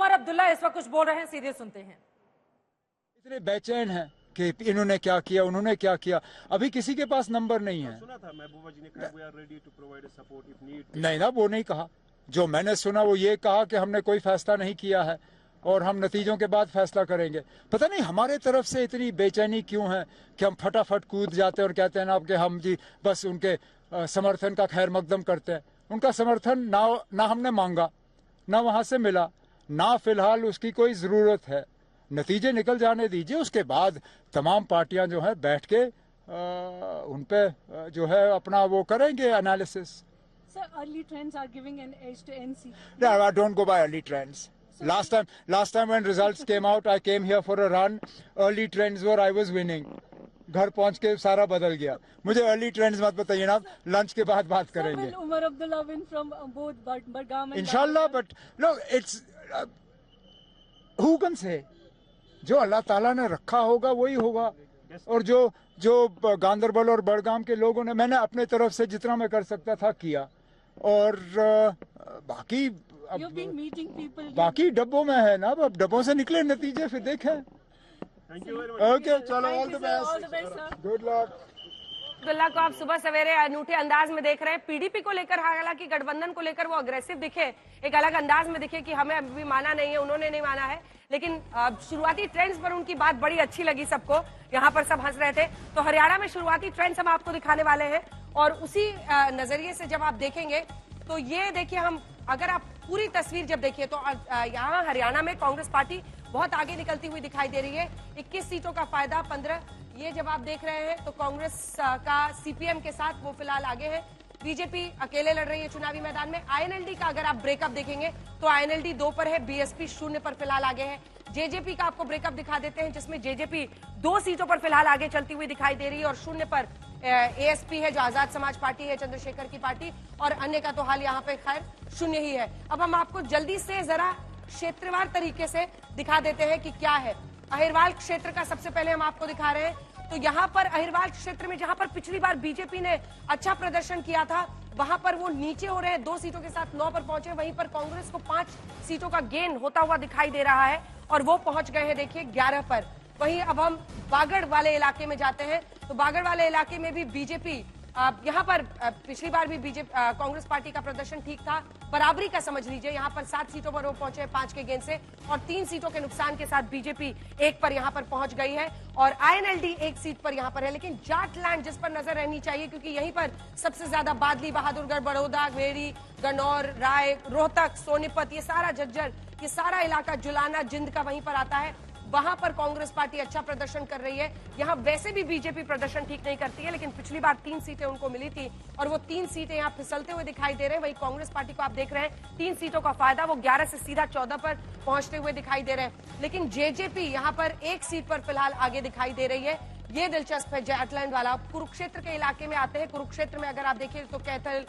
उमर अब्दुल्ला इस वक्त कुछ बोल रहे हैं, सीधे सुनते हैं। इतने बेचैन हैं कि इन्होंने क्या किया, उन्होंने क्या किया। अभी किसी के पास नंबर नहीं है। सुना था महबूबा जी ने कहा we are ready to provide support if need. नहीं ना, वो नहीं कहा। जो मैंने सुना वो ये कहा कि हमने कोई फैसला नहीं किया है और हम नतीजों के बाद फैसला करेंगे। पता नहीं हमारे तरफ से इतनी बेचैनी क्यों है कि हम फटाफट कूद जाते हैं और कहते हैं ना कि हम जी बस उनके समर्थन का खैर मकदम करते हैं। उनका समर्थन ना हमने मांगा, ना वहां से मिला, ना फिलहाल उसकी कोई ज़रूरत है। नतीजे निकल जाने दीजिए, उसके बाद तमाम पार्टियां जो है बैठ के उन पे जो है अपना वो करेंगे analysis. Sir, early trends are giving an edge to NC. No, I don't go by early trends. Last time when results came out, I came here for a run. Early trends were I was winning. घर पहुंच के सारा बदल गया। मुझे early trends मत बताइए ना, लंच के बाद बात करेंगे। Will Umar Abdullah win from both Budgam and इंशाल्लाह, but no it's who can say? जो अल्लाह ताला ने रखा होगा वही होगा। और जो गांदरबल और बड़गाम के लोगों ने, मैंने अपने तरफ से जितना मैं कर सकता था किया। और बाकी You've been meeting people. बाकी डब्बों में है ना, अब डब्बों से निकले नतीजे फिर देखें। Thank you very much. Okay, चलो, all the All the best, best, sir. Good luck. Abdullah को आप सुबह सवेरे अनूठे अंदाज में देख रहे हैं। पीडीपी को लेकर, हालांकि गठबंधन को लेकर वो अग्रेसिव दिखे, एक अलग अंदाज में दिखे कि हमें अभी माना नहीं है, उन्होंने नहीं माना है। लेकिन शुरुआती ट्रेंड्स पर उनकी बात बड़ी अच्छी लगी सबको, यहाँ पर सब हंस रहे थे। तो हरियाणा में शुरुआती ट्रेंड्स हम आपको दिखाने वाले हैं और उसी नजरिए से जब आप देखेंगे तो ये देखिए, हम अगर आप पूरी तस्वीर जब देखिए तो यहाँ हरियाणा में कांग्रेस पार्टी बहुत आगे निकलती हुई दिखाई दे रही है। 21 सीटों का फायदा, 15 ये जब आप देख रहे हैं तो कांग्रेस का सीपीएम के साथ वो फिलहाल आगे है। बीजेपी अकेले लड़ रही है चुनावी मैदान में। आईएनएलडी का अगर आप ब्रेकअप देखेंगे तो आईएनएलडी 2 पर है, बीएसपी 0 पर फिलहाल आगे है। जेजेपी का आपको ब्रेकअप दिखा देते हैं, जिसमें जेजेपी 2 सीटों पर फिलहाल आगे चलती हुई दिखाई दे रही है और 0 पर एएसपी है, जो आजाद समाज पार्टी है, चंद्रशेखर की पार्टी, और अन्य का तो हाल यहाँ पे खैर 0 ही है। अब हम आपको जल्दी से जरा क्षेत्रवार तरीके से दिखा देते हैं कि क्या है। अहिरवाल क्षेत्र का सबसे पहले हम आपको दिखा रहे हैं। तो यहाँ पर अहिरवाल क्षेत्र में जहां पर पिछली बार बीजेपी ने अच्छा प्रदर्शन किया था, वहां पर वो नीचे हो रहे हैं, 2 सीटों के साथ 9 पर पहुंचे। वहीं पर कांग्रेस को 5 सीटों का गेन होता हुआ दिखाई दे रहा है और वो पहुंच गए हैं देखिए 11 पर। वहीं अब हम बागड़ वाले इलाके में जाते हैं। तो बागड़ वाले इलाके में भी बीजेपी, यहाँ पर पिछली बार भी बीजेपी कांग्रेस पार्टी का प्रदर्शन ठीक था, बराबरी का समझ लीजिए। यहाँ पर 7 सीटों पर वो पहुंचे 5 के गेंद से और 3 सीटों के नुकसान के साथ बीजेपी 1 पर यहाँ पर पहुंच गई है और आईएनएलडी 1 सीट पर यहाँ पर है। लेकिन जाटलैंड जिस पर नजर रहनी चाहिए, क्योंकि यहीं पर सबसे ज्यादा बादली, बहादुरगढ़, बड़ौदा, वेरी, गन्नौर, राय, रोहतक, सोनीपत, ये सारा झज्जर, ये सारा इलाका, जुलाना, जिंद का वहीं पर आता है। वहां पर कांग्रेस पार्टी अच्छा प्रदर्शन कर रही है। यहां वैसे भी बीजेपी प्रदर्शन ठीक नहीं करती है, लेकिन पिछली बार 3 सीटें उनको मिली थी और वो 3 सीटें यहां फिसलते हुए दिखाई दे रहे हैं। वहीं कांग्रेस पार्टी को आप देख रहे हैं 3 सीटों का फायदा, वो 11 से सीधा 14 पर पहुंचते हुए दिखाई दे रहे हैं। लेकिन जेजेपी यहां पर 1 सीट पर फिलहाल आगे दिखाई दे रही है। ये दिलचस्प है जाटलैंड वाला। कुरुक्षेत्र के इलाके में आते हैं। कुरुक्षेत्र में अगर आप देखिए तो कैथल,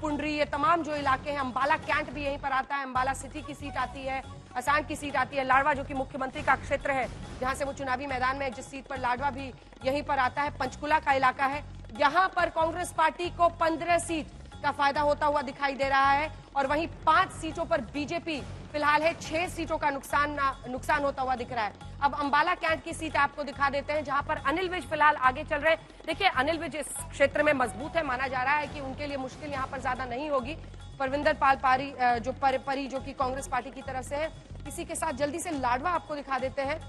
पुंडरी, ये तमाम जो इलाके हैं, अंबाला कैंट भी यहीं पर आता है, अंबाला सिटी की सीट आती है, असान की सीट आती है, लाडवा जो कि मुख्यमंत्री का क्षेत्र है जहां से वो चुनावी मैदान में, जिस सीट पर लाडवा भी यहीं पर आता है, पंचकुला का इलाका है। यहाँ पर कांग्रेस पार्टी को 15 सीट का फायदा होता हुआ दिखाई दे रहा है और वहीं 5 सीटों पर बीजेपी फिलहाल है, 6 सीटों का नुकसान होता हुआ दिख रहा है। अब अंबाला कैंट की सीट आपको दिखा देते हैं जहां पर अनिल विज फिलहाल आगे चल रहे हैं। देखिए, अनिल विज इस क्षेत्र में मजबूत है, माना जा रहा है कि उनके लिए मुश्किल यहां पर ज्यादा नहीं होगी। परविंदर पाल पारी जो कि कांग्रेस पार्टी की तरफ से है। इसी के साथ जल्दी से लाडवा आपको दिखा देते हैं।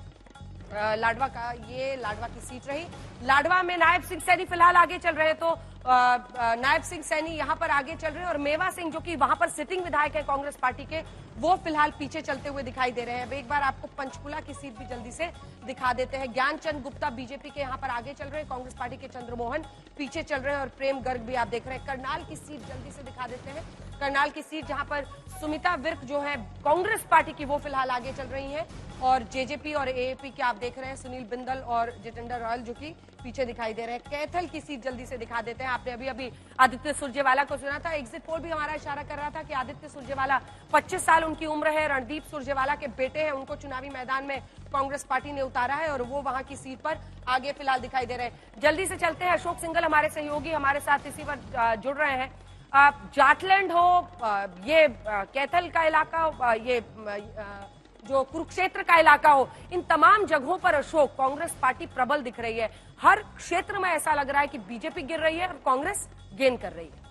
लाडवा का, ये लाडवा की सीट रही। लाडवा में नायब सिंह सैनी फिलहाल आगे चल रहे हैं। तो नायब सिंह सैनी यहां पर आगे चल रहे हैं और मेवा सिंह जो कि वहां पर सिटिंग विधायक है कांग्रेस पार्टी के, वो फिलहाल पीछे चलते हुए दिखाई दे रहे हैं। अब एक बार आपको पंचकुला की सीट भी जल्दी से दिखा देते हैं। ज्ञानचंद गुप्ता बीजेपी के यहाँ पर आगे चल रहे हैं, कांग्रेस पार्टी के चंद्रमोहन पीछे चल रहे हैं और प्रेम गर्ग भी आप देख रहे हैं। करनाल की सीट जल्दी से दिखा देते हैं। करनाल की सीट जहां पर सुमिता विर्क जो है कांग्रेस पार्टी की, वो फिलहाल आगे चल रही हैं और जेजेपी और एएपी के आप देख रहे हैं सुनील बिंदल और जितेंद्र रॉयल जो कि पीछे दिखाई दे रहे हैं। कैथल की सीट जल्दी से दिखा देते हैं। आपने अभी अभी आदित्य सुरजेवाला को सुना था, एग्जिट पोल भी हमारा इशारा कर रहा था कि आदित्य सुरजेवाला 25 साल उनकी उम्र है, रणदीप सुरजेवाला के बेटे हैं, उनको चुनावी मैदान में कांग्रेस पार्टी ने उतारा है और वो वहां की सीट पर आगे फिलहाल दिखाई दे रहे हैं। जल्दी से चलते हैं, अशोक सिंघल हमारे सहयोगी हमारे साथ इसी पर जुड़ रहे हैं। जाटलैंड हो, ये कैथल का इलाका, ये जो कुरुक्षेत्र का इलाका हो, इन तमाम जगहों पर अशोक कांग्रेस पार्टी प्रबल दिख रही है। हर क्षेत्र में ऐसा लग रहा है कि बीजेपी गिर रही है और कांग्रेस गेन कर रही है।